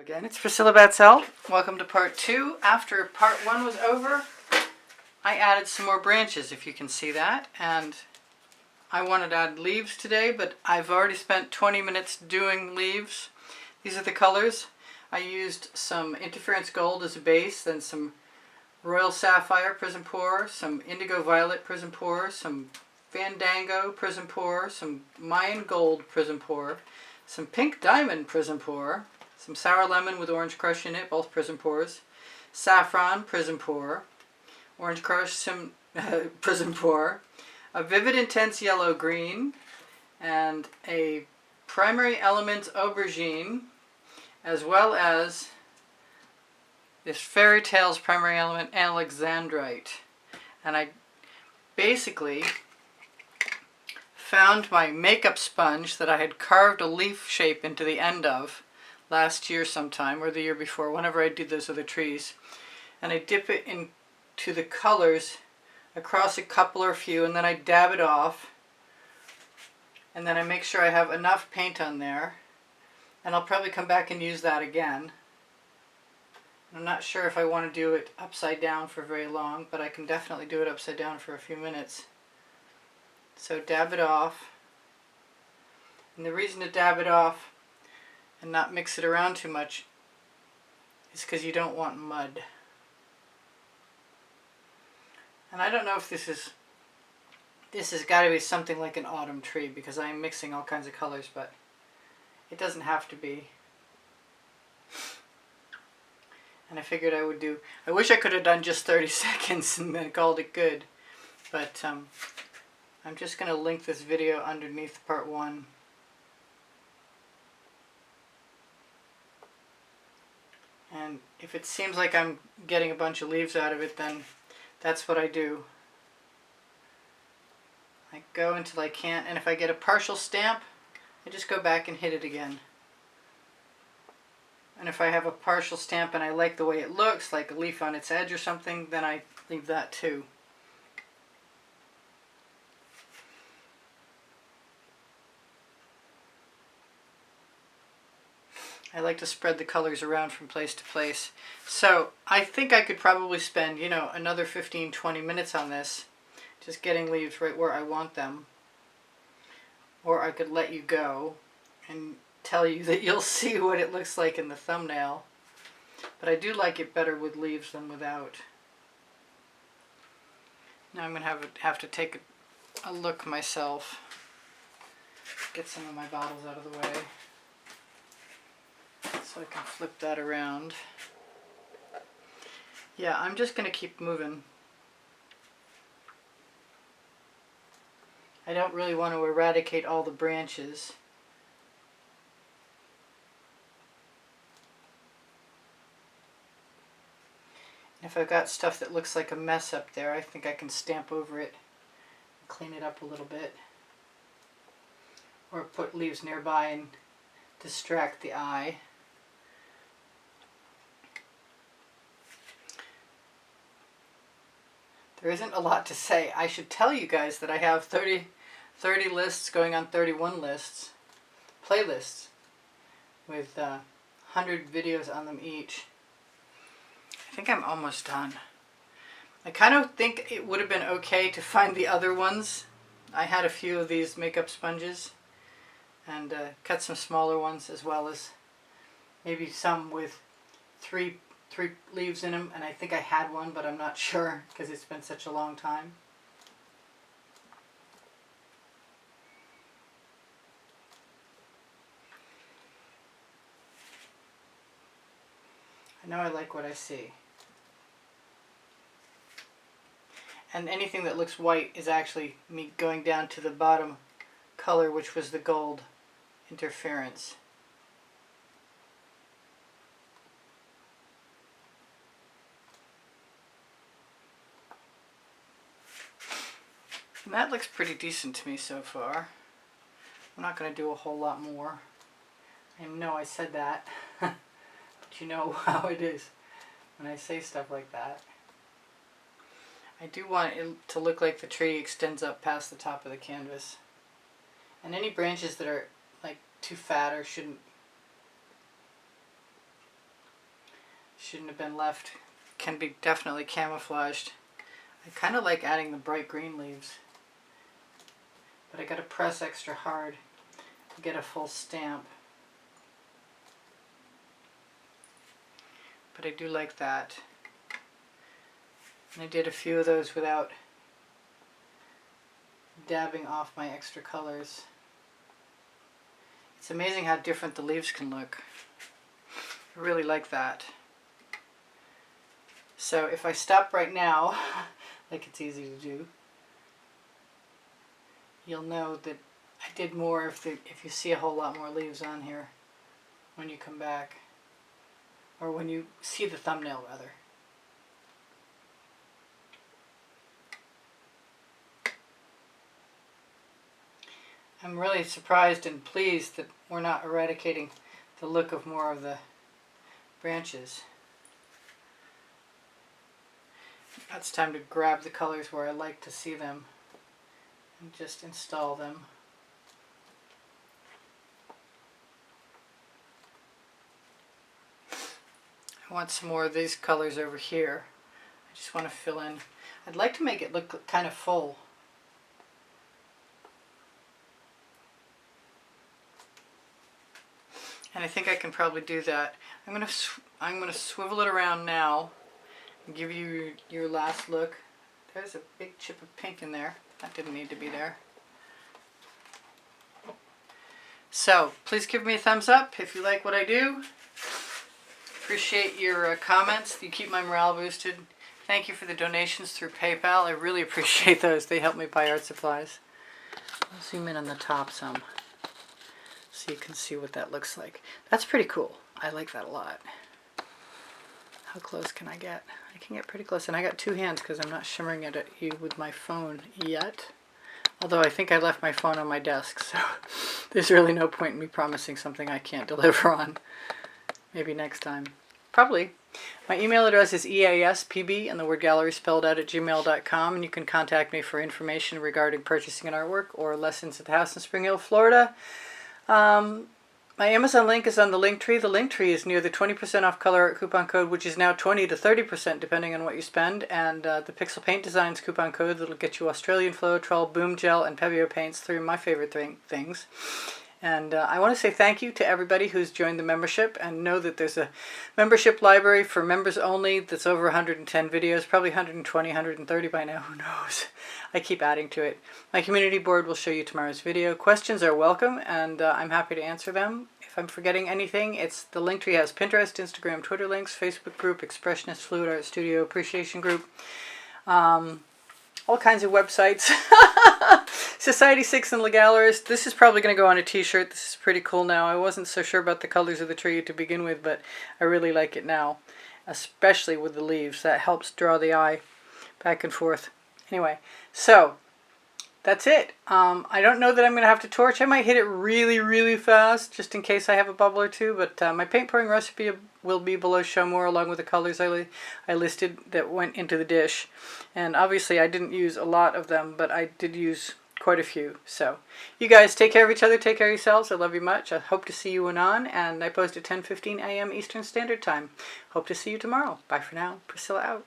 Again, it's Priscilla Batzell. Welcome to part 2. After part 1 was over, I added some more branches, if you can see that. And I wanted to add leaves today, but I've already spent 20 minutes doing leaves. These are the colors. I used some Interference Gold as a base, then some Royal Sapphire Prism Pour, some Indigo Violet Prism Pour, some Fandango Prism Pour, some Mayan Gold Prism Pour, some Pink Diamond Prism Pour, some Sour Lemon with Orange Crush in it, both Prism Pours, Saffron Prism Pour, Orange Crush some Prism Pour, a Vivid Intense Yellow Green, and a Primary Element Aubergine, as well as this Fairy Tales Primary Element Alexandrite. And I basically found my makeup sponge that I had carved a leaf shape into the end of last year sometime, or the year before, whenever I did those other trees. And I dip it into the colors across a couple or few, and then I dab it off. And then I make sure I have enough paint on there. And I'll probably come back and use that again. I'm not sure if I want to do it upside down for very long, but I can definitely do it upside down for a few minutes. So dab it off. And the reason to dab it off and not mix it around too much is because you don't want mud. And I don't know if this has got to be something like an autumn tree, because I am mixing all kinds of colors, but it doesn't have to be. And I figured I would do, I wish I could have done just 30 seconds and then called it good, but I'm just going to link this video underneath part 1. And if it seems like I'm getting a bunch of leaves out of it, then that's what I do. I go until I can't, and if I get a partial stamp, I just go back and hit it again. And if I have a partial stamp and I like the way it looks, like a leaf on its edge or something, then I leave that too. I like to spread the colors around from place to place. So I think I could probably spend, you know, another 15-20 minutes on this, just getting leaves right where I want them. Or I could let you go and tell you that you'll see what it looks like in the thumbnail. But I do like it better with leaves than without. Now I'm going to have to take a look myself. Get some of my bottles out of the way, so I can flip that around. Yeah, I'm just going to keep moving. I don't really want to eradicate all the branches. If I've got stuff that looks like a mess up there, I think I can stamp over it and clean it up a little bit. Or put leaves nearby and distract the eye. There isn't a lot to say. I should tell you guys that I have 30 lists going on 31 lists, playlists, with 100 videos on them each. I think I'm almost done. I kind of think it would have been okay to find the other ones. I had a few of these makeup sponges and cut some smaller ones, as well as maybe some with three leaves in them, and I think I had one, but I'm not sure because it's been such a long time. I know I like what I see. And anything that looks white is actually me going down to the bottom color, which was the gold interference. And that looks pretty decent to me so far. I'm not going to do a whole lot more. I know I said that, but you know how it is when I say stuff like that. I do want it to look like the tree extends up past the top of the canvas. And any branches that are like too fat or shouldn't Shouldn't have been left. Can be definitely camouflaged. I kind of like adding the bright green leaves, but I gotta press extra hard to get a full stamp. But I do like that. And I did a few of those without dabbing off my extra colors. It's amazing how different the leaves can look. I really like that. So if I stop right now, like it's easy to do, you'll know that I did more if you see a whole lot more leaves on here when you come back. Or when you see the thumbnail, rather. I'm really surprised and pleased that we're not eradicating the look of more of the branches. Now it's time to grab the colors where I like to see them and just install them. I want some more of these colors over here. I just want to fill in. I'd like to make it look kind of full. And I think I can probably do that. I'm gonna swivel it around now and give you your last look. There's a big chip of pink in there. That didn't need to be there. So please give me a thumbs up if you like what I do. Appreciate your comments. You keep my morale boosted. Thank you for the donations through PayPal. I really appreciate those. They help me buy art supplies. I'll zoom in on the top some so you can see what that looks like. That's pretty cool. I like that a lot. How close can I get? I can get pretty close. And I got two hands because I'm not shimmering it at you with my phone yet. Although I think I left my phone on my desk, so there's really no point in me promising something I can't deliver on. Maybe next time. Probably. My email address is easpb and the word gallery spelled out at gmail.com, and you can contact me for information regarding purchasing an artwork or lessons at the house in Spring Hill, Florida. My Amazon link is on the link tree. The link tree is near the 20% off color art coupon code, which is now 20 to 30% depending on what you spend, and the Pixel Paint Designs coupon code that'll get you Australian Floetrol, Boom Gel, and Pebeo paints, three of my favorite things. And I want to say thank you to everybody who's joined the membership, and know that there's a membership library for members only that's over 110 videos, probably 120, 130 by now, who knows. I keep adding to it. My community board will show you tomorrow's video. Questions are welcome, and I'm happy to answer them. If I'm forgetting anything, the Linktree has Pinterest, Instagram, Twitter links, Facebook group, Expressionist Fluid Art Studio Appreciation Group, all kinds of websites. Society 6 and Legalist. This is probably going to go on a t-shirt. This is pretty cool now. I wasn't so sure about the colors of the tree to begin with, but I really like it now, especially with the leaves. That helps draw the eye back and forth. Anyway, so that's it. I don't know that I'm going to have to torch. I might hit it really, really fast just in case I have a bubble or two, but my paint pouring recipe will be below show more, along with the colors I listed that went into the dish. And obviously I didn't use a lot of them, but I did use quite a few. So you guys take care of each other, take care of yourselves. I love you much. I hope to see you anon, and I post at 10:15 a.m. Eastern Standard Time. Hope to see you tomorrow. Bye for now. Priscilla out.